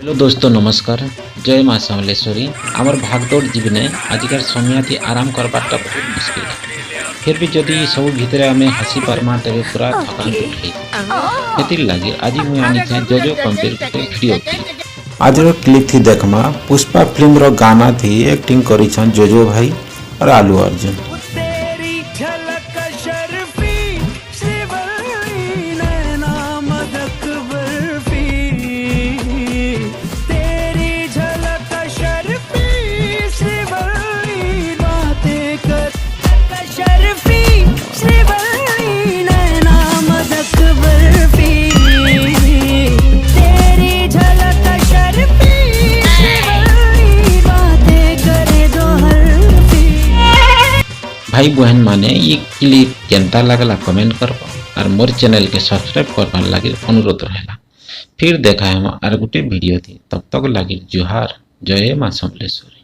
Hello दोस्तों नमस्कार। जय माँ समलेश्वरी। आमर भागदौड़ जीवने आजिकार समय थी आराम करवाटा बहुत मुश्किल है। फिर भी जदि सब भितर आम हसी पार्मा तेरे पूरा थकान दूर हो लगे आज मुझे आनी थे जोजो कंपीर गोटे वीडियो क्लिप। आज क्लिप थी देखमा पुष्पा फिल्म रो गाना थी एक्टिंग करी जोजो भाई और आलू अर्जुन। भाई बहन माने ये क्लिप केनता लगला कमेंट करबो और मोर चैनल के सब्सक्राइब करवार लगे अनुरोध रहेगा। फिर देखा हम आर गोटे वीडियो थी, तब तक लगे जोहार। जय माँ समलेश्वरी।